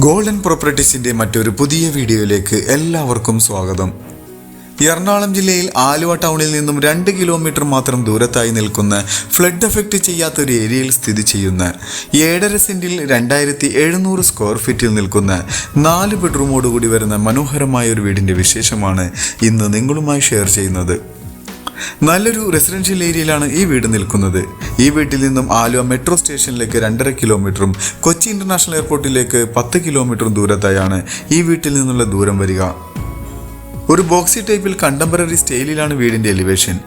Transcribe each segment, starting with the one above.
Golden പ്രോപ്പർട്ടീസിന്റെ മറ്റൊരു പുതിയ വീഡിയോയിലേക്ക് എല്ലാവർക്കും സ്വാഗതം. എറണാകുളം ജില്ലയിൽ ആലുവ ടൗണിൽ നിന്നും 2 കിലോമീറ്റർ മാത്രം ദൂരത്തായി നിൽക്കുന്ന ഫ്ലഡ് എഫക്റ്റ് ചെയ്യാത്ത ഒരു ഏരിയയിൽ സ്ഥിതി ചെയ്യുന്ന 7.5 സെന്റിൽ 2700 സ്ക്വയർ ഫീറ്റിൽ നിൽക്കുന്ന 4 ബെഡ്റൂമോടുകൂടി വരുന്ന മനോഹരമായ ഒരു വീടിന്റെ വിശേഷമാണ് ഇന്ന് നിങ്ങളുമായി ഷെയർ ചെയ്യുന്നത്. നല്ലൊരു റെസിഡൻഷ്യൽ ഏരിയയിലാണ് ഈ വീട് നിൽക്കുന്നത്. ഈ വീട്ടിൽ നിന്നും ആലുവ മെട്രോ സ്റ്റേഷനിലേക്ക് 2.5 കിലോമീറ്ററും കൊച്ചി ഇന്റർനാഷണൽ എയർപോർട്ടിലേക്ക് 10 കിലോമീറ്ററും ദൂരത്തായാണ് ഈ വീട്ടിൽ നിന്നുള്ള ദൂരം വരിക. ഒരു ബോക്സി ടൈപ്പിൽ കണ്ടംപററി സ്റ്റൈലിലാണ് വീടിന്റെ എലിവേഷൻ.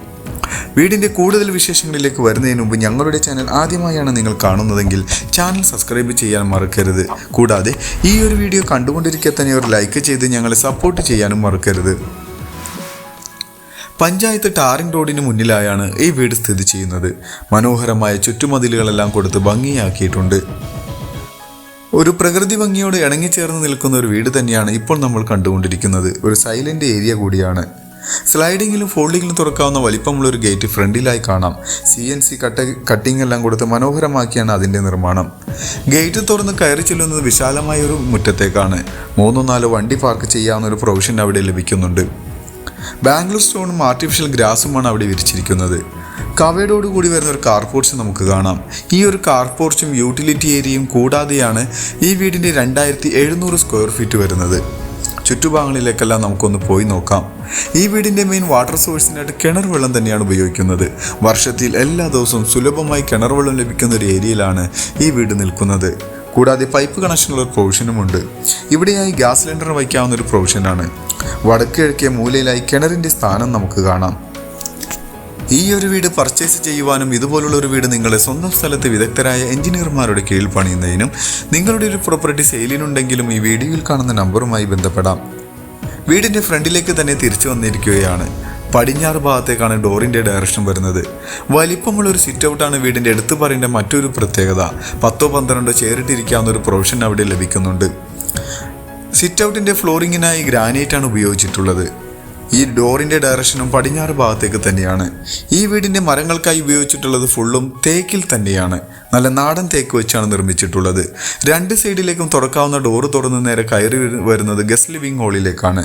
വീടിന്റെ കൂടുതൽ വിശേഷങ്ങളിലേക്ക് വരുന്നതിന് മുമ്പ് ഞങ്ങളുടെ ചാനൽ ആദ്യമായാണ് നിങ്ങൾ കാണുന്നതെങ്കിൽ ചാനൽ സബ്സ്ക്രൈബ് ചെയ്യാൻ മറക്കരുത്. കൂടാതെ ഈ ഒരു വീഡിയോ കണ്ടുകൊണ്ടിരിക്കെ തന്നെ ഒരു ലൈക്ക് ചെയ്ത് ഞങ്ങളെ സപ്പോർട്ട് ചെയ്യാനും മറക്കരുത്. പഞ്ചായത്ത് ടാറിംഗ് റോഡിന് മുന്നിലായാണ് ഈ വീട് സ്ഥിതി ചെയ്യുന്നത്. മനോഹരമായ ചുറ്റുമതിലുകളെല്ലാം കൊടുത്ത് ഭംഗിയാക്കിയിട്ടുണ്ട്. ഒരു പ്രകൃതി ഭംഗിയോട് ഇണങ്ങിച്ചേർന്ന് നിൽക്കുന്ന ഒരു വീട് തന്നെയാണ് ഇപ്പോൾ നമ്മൾ കണ്ടുകൊണ്ടിരിക്കുന്നത്. ഒരു സൈലന്റ് ഏരിയ കൂടിയാണ്. സ്ലൈഡിങ്ങിലും ഫോൾഡിങ്ങിലും തുറക്കാവുന്ന വലിപ്പമുള്ള ഒരു ഗേറ്റ് ഫ്രണ്ടിലായി കാണാം. CNC കട്ടിംഗ് എല്ലാം കൊടുത്ത് മനോഹരമാക്കിയാണ് അതിൻ്റെ നിർമ്മാണം. ഗേറ്റ് തുറന്ന് കയറി ചെല്ലുന്നത് വിശാലമായ ഒരു മുറ്റത്തേക്കാണ്. 3-4 വണ്ടി പാർക്ക് ചെയ്യാവുന്ന ഒരു പ്രൊവിഷൻ അവിടെ ലഭിക്കുന്നുണ്ട്. ബാംഗ്ലൂർ സ്റ്റോണും ആർട്ടിഫിഷ്യൽ ഗ്രാസുമാണ് അവിടെ വിരിച്ചിരിക്കുന്നത്. കവേഡോടുകൂടി വരുന്ന ഒരു കാർ പോർച്ച് നമുക്ക് കാണാം. ഈ ഒരു കാർ പോർച്ചും യൂട്ടിലിറ്റി ഏരിയയും കൂടാതെയാണ് ഈ വീടിൻ്റെ 2700 സ്ക്വയർ ഫീറ്റ് വരുന്നത്. ചുറ്റുഭാഗങ്ങളിലേക്കെല്ലാം നമുക്കൊന്ന് പോയി നോക്കാം. ഈ വീടിൻ്റെ മെയിൻ വാട്ടർ സോഴ്സിനായിട്ട് കിണർ വെള്ളം തന്നെയാണ് ഉപയോഗിക്കുന്നത്. വർഷത്തിൽ എല്ലാ ദിവസവും സുലഭമായി കിണർ വെള്ളം ലഭിക്കുന്ന ഒരു ഏരിയയിലാണ് ഈ വീട് നിൽക്കുന്നത്. കൂടാതെ പൈപ്പ് കണക്ഷനുള്ള ഒരു പ്രൊവിഷനുമുണ്ട്. ഇവിടെയായി ഗ്യാസ് സിലിണ്ടർ വയ്ക്കാവുന്ന ഒരു പ്രൊവിഷനാണ്. വടക്ക് കിഴക്കേ മൂലയിലായി കിണറിൻ്റെ സ്ഥാനം നമുക്ക് കാണാം. ഈ ഒരു വീട് പർച്ചേസ് ചെയ്യുവാനും ഇതുപോലുള്ള ഒരു വീട് നിങ്ങളുടെ സ്വന്തം സ്ഥലത്ത് വിദഗ്ധരായ എഞ്ചിനീയർമാരുടെ കീഴിൽ പണിയുന്നതിനും നിങ്ങളുടെ ഒരു പ്രോപ്പർട്ടി സെയിലിനുണ്ടെങ്കിലും ഈ വീഡിയോയിൽ കാണുന്ന നമ്പറുമായി ബന്ധപ്പെടാം. വീടിൻ്റെ ഫ്രണ്ടിലേക്ക് തന്നെ തിരിച്ചു വന്നിരിക്കുകയാണ്. പടിഞ്ഞാറ് ഭാഗത്തേക്കാണ് ഡോറിൻ്റെ ഡയറക്ഷൻ വരുന്നത്. വലിപ്പമുള്ള ഒരു സിറ്റ് ഔട്ടാണ് വീടിൻ്റെ എടുത്തു പറയേണ്ട മറ്റൊരു പ്രത്യേകത. 10-12 ചേറിട്ടിരിക്കാവുന്ന ഒരു പ്രൊവിഷൻ അവിടെ ലഭിക്കുന്നുണ്ട്. സിറ്റ് ഔട്ടിൻ്റെ ഫ്ലോറിങ്ങിനായി ഗ്രാനൈറ്റാണ് ഉപയോഗിച്ചിട്ടുള്ളത്. ഈ ഡോറിൻ്റെ ഡയറക്ഷനും പടിഞ്ഞാറ് ഭാഗത്തേക്ക് തന്നെയാണ്. ഈ വീടിൻ്റെ മരങ്ങൾക്കായി ഉപയോഗിച്ചിട്ടുള്ളത് ഫുള്ളും തേക്കിൽ തന്നെയാണ്. നല്ല നാടൻ തേക്ക് വെച്ചാണ് നിർമ്മിച്ചിട്ടുള്ളത്. 2 സൈഡിലേക്കും തുറക്കാവുന്ന ഡോറ് തുറന്ന് നേരെ കയറി വരുന്നത് ഗസ്റ്റ് ലിവിംഗ് ഹാളിലേക്കാണ്.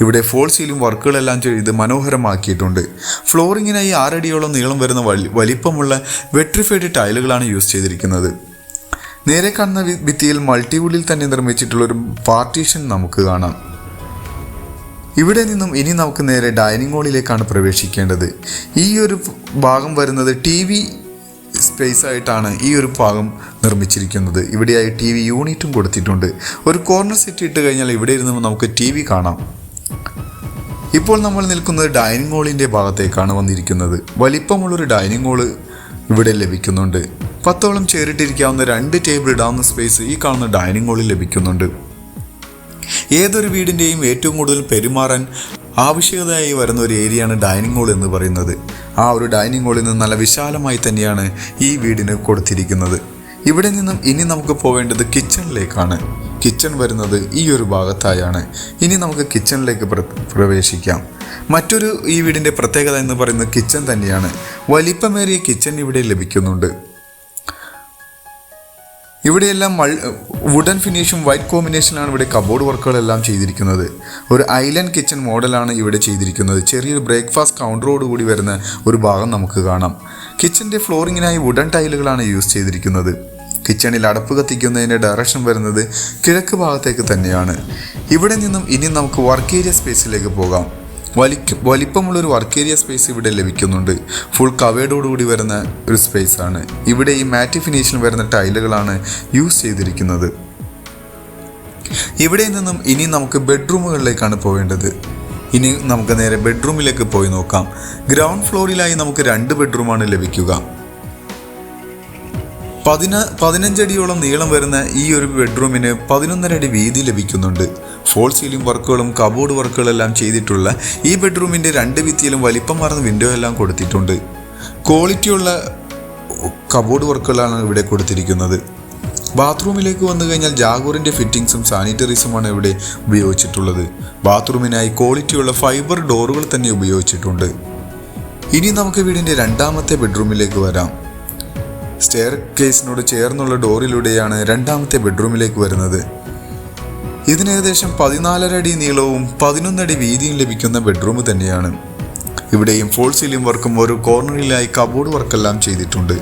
ഇവിടെ ഫോൾ സീലിംഗ് വർക്കുകളെല്ലാം ചെയ്ത് മനോഹരമാക്കിയിട്ടുണ്ട്. ഫ്ലോറിങ്ങിനായി 6 അടിയോളം നീളം വരുന്ന വലിപ്പമുള്ള വെട്രിഫൈഡ് ടൈലുകളാണ് യൂസ് ചെയ്തിരിക്കുന്നത്. നേരെ കാണുന്ന ഭിത്തിയിൽ മൾട്ടിവുഡിൽ തന്നെ നിർമ്മിച്ചിട്ടുള്ള ഒരു പാർട്ടീഷൻ നമുക്ക് കാണാം. ഇവിടെ നിന്നും ഇനി നമുക്ക് നേരെ ഡൈനിങ് ഹാളിലേക്കാണ് പ്രവേശിക്കേണ്ടത്. ഈ ഒരു ഭാഗം വരുന്നത് TV സ്പേസ് ആയിട്ടാണ് ഈ ഒരു ഭാഗം നിർമ്മിച്ചിരിക്കുന്നത്. ഇവിടെയായി TV യൂണിറ്റും കൊടുത്തിട്ടുണ്ട്. ഒരു കോർണർ സെറ്റ് ഇട്ട് കഴിഞ്ഞാൽ ഇവിടെ ഇരുന്ന് നമുക്ക് TV കാണാം. ഇപ്പോൾ നമ്മൾ നിൽക്കുന്നത് ഡൈനിങ് ഹാളിൻ്റെ ഭാഗത്തേക്കാണ് വന്നിരിക്കുന്നത്. വലിപ്പമുള്ളൊരു ഡൈനിങ് ഹാള് ഇവിടെ ലഭിക്കുന്നുണ്ട്. 10ഓളം ചേറിട്ടിരിക്കാവുന്ന 2 ടേബിൾ ഇടാവുന്ന സ്പേസ് ഈ കാണുന്ന ഡൈനിങ് ഹാളിൽ ലഭിക്കുന്നുണ്ട്. ഏതൊരു വീടിൻ്റെയും ഏറ്റവും കൂടുതൽ പെരുമാറാൻ ആവശ്യകതയായി വരുന്ന ഒരു ഏരിയയാണ് ഡൈനിങ് ഹാൾ എന്ന് പറയുന്നത്. ആ ഒരു ഡൈനിങ് ഹാളിൽ നിന്ന് നല്ല വിശാലമായി തന്നെയാണ് ഈ വീടിന് കൊടുത്തിരിക്കുന്നത്. ഇവിടെ നിന്നും ഇനി നമുക്ക് പോവേണ്ടത് കിച്ചണിലേക്കാണ്. കിച്ചൺ വരുന്നത് ഈ ഒരു ഭാഗത്തായാണ്. ഇനി നമുക്ക് കിച്ചണിലേക്ക് പ്രവേശിക്കാം. മറ്റൊരു ഈ വീടിൻ്റെ പ്രത്യേകത എന്ന് പറയുന്നത് കിച്ചൺ തന്നെയാണ്. വലിപ്പമേറിയ കിച്ചൺ ഇവിടെ ലഭിക്കുന്നുണ്ട്. ഇവിടെയെല്ലാം വുഡൻ ഫിനിഷും വൈറ്റ് കോമ്പിനേഷനിലാണ് ഇവിടെ കബോർഡ് വർക്കുകളെല്ലാം ചെയ്തിരിക്കുന്നത്. ഒരു ഐലൻഡ് കിച്ചൺ മോഡലാണ് ഇവിടെ ചെയ്തിരിക്കുന്നത്. ചെറിയൊരു ബ്രേക്ക്ഫാസ്റ്റ് കൗണ്ടറോട് കൂടി വരുന്ന ഒരു ഭാഗം നമുക്ക് കാണാം. കിച്ചൻ്റെ ഫ്ലോറിങ്ങിനായി വുഡൻ ടൈലുകളാണ് യൂസ് ചെയ്തിരിക്കുന്നത്. കിച്ചണിൽ അടുപ്പ് കത്തിക്കുന്നതിൻ്റെ ഡയറക്ഷൻ വരുന്നത് കിഴക്ക് ഭാഗത്തേക്ക് തന്നെയാണ്. ഇവിടെ നിന്നും ഇനി നമുക്ക് വർക്ക് ഏരിയ സ്പേസിലേക്ക് പോകാം. വലിപ്പമുള്ളൊരു വർക്ക് ഏരിയ സ്പേസ് ഇവിടെ ലഭിക്കുന്നുണ്ട്. ഫുൾ കവേഡോടുകൂടി വരുന്ന ഒരു സ്പേസ് ആണ്. ഇവിടെ ഈ മാറ്റ് ഫിനിഷിൽ വരുന്ന ടൈലുകളാണ് യൂസ് ചെയ്തിരിക്കുന്നത്. ഇവിടെ നിന്നും ഇനി നമുക്ക് ബെഡ്റൂമുകളിലേക്കാണ് പോവേണ്ടത്. ഇനി നമുക്ക് നേരെ ബെഡ്റൂമിലേക്ക് പോയി നോക്കാം. ഗ്രൗണ്ട് ഫ്ലോറിലായി നമുക്ക് 2 ബെഡ്റൂമാണ് ലഭിക്കുക. 15 അടിയോളം നീളം വരുന്ന ഈ ഒരു ബെഡ്റൂമിന് 11.5 അടി വീതി ലഭിക്കുന്നുണ്ട്. ഫോൾ സീലിംഗ് വർക്കുകളും കബോർഡ് വർക്കുകളെല്ലാം ചെയ്തിട്ടുള്ള ഈ ബെഡ്റൂമിൻ്റെ 2 ഭിത്തിയിലും വലിപ്പമാർന്ന വിൻഡോ എല്ലാം കൊടുത്തിട്ടുണ്ട്. ക്വാളിറ്റിയുള്ള കബോർഡ് വർക്കുകളാണ് ഇവിടെ കൊടുത്തിരിക്കുന്നത്. ബാത്റൂമിലേക്ക് വന്നു കഴിഞ്ഞാൽ ജാഗോറിൻ്റെ ഫിറ്റിംഗ്സും സാനിറ്ററീസുമാണ് ഇവിടെ ഉപയോഗിച്ചിട്ടുള്ളത്. ബാത്റൂമിനായി ക്വാളിറ്റിയുള്ള ഫൈബർ ഡോറുകൾ തന്നെ ഉപയോഗിച്ചിട്ടുണ്ട്. ഇനി നമുക്ക് വീടിൻ്റെ 2ാമത്തെ ബെഡ്റൂമിലേക്ക് വരാം. സ്റ്റെയർ കേസിനോട് ചേർന്നുള്ള ഡോറിലൂടെയാണ് രണ്ടാമത്തെ ബെഡ്റൂമിലേക്ക് വരുന്നത്. ഇതിന് ഏകദേശം 14 അടി നീളവും 11 അടി വീതിയും ലഭിക്കുന്ന ബെഡ്റൂം തന്നെയാണ്. ഇവിടെയും ഫോൾ സീലിംഗ് വർക്കും ഒരു കോർണറിലായി കബോർഡ് വർക്കെല്ലാം ചെയ്തിട്ടുണ്ട്.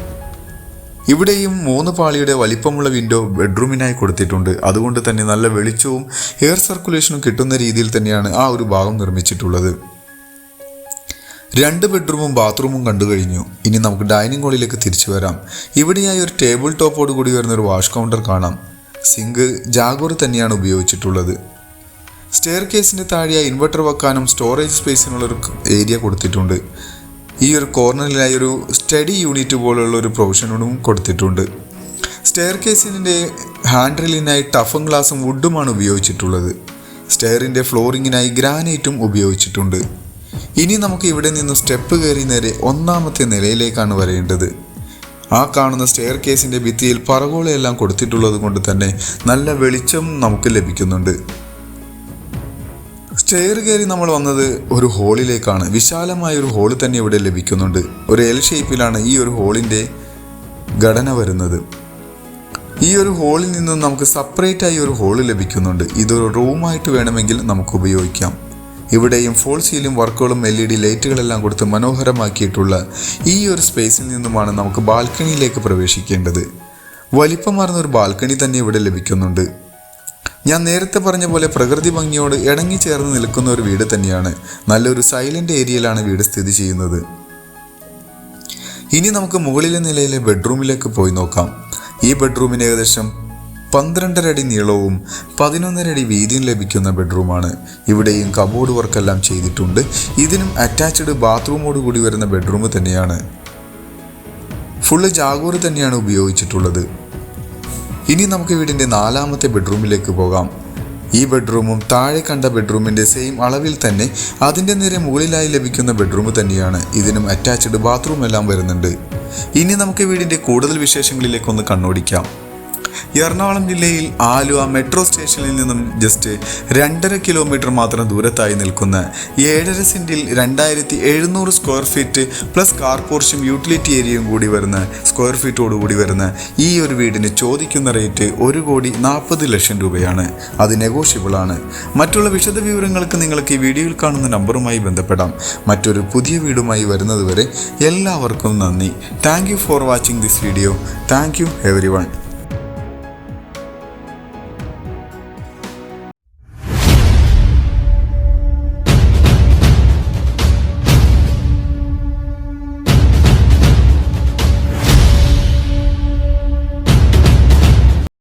ഇവിടെയും 3 പാളിയുടെ വലിപ്പമുള്ള വിൻഡോ ബെഡ്റൂമിനായി കൊടുത്തിട്ടുണ്ട്. അതുകൊണ്ട് തന്നെ നല്ല വെളിച്ചവും എയർ സർക്കുലേഷനും കിട്ടുന്ന രീതിയിൽ തന്നെയാണ് ആ ഒരു ഭാഗം നിർമ്മിച്ചിട്ടുള്ളത്. 2 ബെഡ്റൂമും ബാത്റൂമും കണ്ടു കഴിഞ്ഞു. ഇനി നമുക്ക് ഡൈനിങ് ഹാളിലേക്ക് തിരിച്ചു വരാം. ഇവിടെയായി ഒരു ടേബിൾ ടോപ്പോട് കൂടി വരുന്ന ഒരു വാഷ് കൗണ്ടർ കാണാം. സിങ്ക് ജാഗോർ തന്നെയാണ് ഉപയോഗിച്ചിട്ടുള്ളത്. സ്റ്റെയർ കേസിൻ്റെ താഴെയായി ഇൻവെർട്ടർ വെക്കാനും സ്റ്റോറേജ് സ്പേസിനുള്ളൊരു ഏരിയ കൊടുത്തിട്ടുണ്ട്. ഈ ഒരു കോർണറിലായി ഒരു സ്റ്റഡി യൂണിറ്റ് പോലുള്ള ഒരു പ്രൊവിഷനും കൊടുത്തിട്ടുണ്ട്. സ്റ്റെയർ കേസിൻ്റെ ഹാൻഡിലിനായി ടഫൻ ഗ്ലാസും വുഡുമാണ് ഉപയോഗിച്ചിട്ടുള്ളത്. സ്റ്റെയറിൻ്റെ ഫ്ലോറിങ്ങിനായി ഗ്രാനൈറ്റും ഉപയോഗിച്ചിട്ടുണ്ട്. ഇനി നമുക്ക് ഇവിടെ നിന്ന് സ്റ്റെപ്പ് കയറി നേരെ 1ാമത്തെ നിലയിലേക്കാണ് വരേണ്ടത്. ആ കാണുന്ന സ്റ്റെയർ കേസിൻ്റെ ഭിത്തിയിൽ പറകോളയെല്ലാം കൊടുത്തിട്ടുള്ളത് കൊണ്ട് തന്നെ നല്ല വെളിച്ചം നമുക്ക് ലഭിക്കുന്നുണ്ട്. സ്റ്റെയർ കയറി നമ്മൾ വന്നത് ഒരു ഹോളിലേക്കാണ്. വിശാലമായൊരു ഹോള് തന്നെ ഇവിടെ ലഭിക്കുന്നുണ്ട്. ഒരു എൽ ഷേപ്പിലാണ് ഈ ഒരു ഹോളിൻ്റെ ഘടന വരുന്നത്. ഈ ഒരു ഹോളിൽ നിന്നും നമുക്ക് സെപ്പറേറ്റായി ഒരു ഹോള് ലഭിക്കുന്നുണ്ട്. ഇതൊരു റൂമായിട്ട് വേണമെങ്കിൽ നമുക്ക് ഉപയോഗിക്കാം. ഇവിടെയും ഫോൾ സീലിംഗ് വർക്കുകളും LED ലൈറ്റുകളെല്ലാം കൊടുത്ത് മനോഹരമാക്കിയിട്ടുള്ള ഈ ഒരു സ്പേസിൽ നിന്നുമാണ് നമുക്ക് ബാൽക്കണിയിലേക്ക് പ്രവേശിക്കേണ്ടത്. വലിപ്പമാർന്ന ഒരു ബാൽക്കണി തന്നെ ഇവിടെ ലഭിക്കുന്നുണ്ട്. ഞാൻ നേരത്തെ പറഞ്ഞ പോലെ പ്രകൃതി ഭംഗിയോട് ഇണങ്ങി ചേർന്ന് നിൽക്കുന്ന ഒരു വീട് തന്നെയാണ്. നല്ലൊരു സൈലന്റ് ഏരിയയിലാണ് വീട് സ്ഥിതി ചെയ്യുന്നത്. ഇനി നമുക്ക് മുകളിലെ നിലയിലെ ബെഡ്റൂമിലേക്ക് പോയി നോക്കാം. ഈ ബെഡ്റൂമിന് ഏകദേശം 12.5 അടി നീളവും 11.5 അടി വീതിയും ലഭിക്കുന്ന ബെഡ്റൂമാണ്. ഇവിടെയും കബോർഡ് വർക്കെല്ലാം ചെയ്തിട്ടുണ്ട്. ഇതിനും അറ്റാച്ച്ഡ് ബാത്റൂമോട് കൂടി വരുന്ന ബെഡ്റൂം തന്നെയാണ്. ഫുള്ള് ജാഗോർ തന്നെയാണ് ഉപയോഗിച്ചിട്ടുള്ളത്. ഇനി നമുക്ക് വീടിൻ്റെ 4ാമത്തെ ബെഡ്റൂമിലേക്ക് പോകാം. ഈ ബെഡ്റൂമും താഴെ കണ്ട ബെഡ്റൂമിൻ്റെ സെയിം അളവിൽ തന്നെ അതിൻ്റെ നേരെ മുകളിലായി ലഭിക്കുന്ന ബെഡ്റൂം തന്നെയാണ്. ഇതിനും അറ്റാച്ച്ഡ് ബാത്റൂം എല്ലാം വരുന്നുണ്ട്. ഇനി നമുക്ക് വീടിൻ്റെ കൂടുതൽ വിശേഷങ്ങളിലേക്കൊന്ന് കണ്ണോടിക്കാം. എറണാകുളം ജില്ലയിൽ ആലുവ മെട്രോ സ്റ്റേഷനിൽ നിന്നും ജസ്റ്റ് 2.5 കിലോമീറ്റർ മാത്രം ദൂരത്തായി നിൽക്കുന്ന 7.5 സെൻറ്റിൽ 2700 സ്ക്വയർ ഫീറ്റ് പ്ലസ് കാർ പോർച്ചും യൂട്ടിലിറ്റി ഏരിയയും കൂടി വരുന്ന സ്ക്വയർ ഫീറ്റോടുകൂടി വരുന്ന ഈ ഒരു വീടിന് ചോദിക്കുന്ന റേറ്റ് 1,40 ലക്ഷം രൂപയാണ്. അത് നെഗോഷ്യബിൾ ആണ്. മറ്റുള്ള വിശദ വിവരങ്ങൾക്ക് നിങ്ങൾക്ക് ഈ വീഡിയോയിൽ കാണുന്ന നമ്പറുമായി ബന്ധപ്പെടാം. മറ്റൊരു പുതിയ വീടുമായി വരുന്നതുവരെ എല്ലാവർക്കും നന്ദി. Thank you for watching this video. Thank you everyone.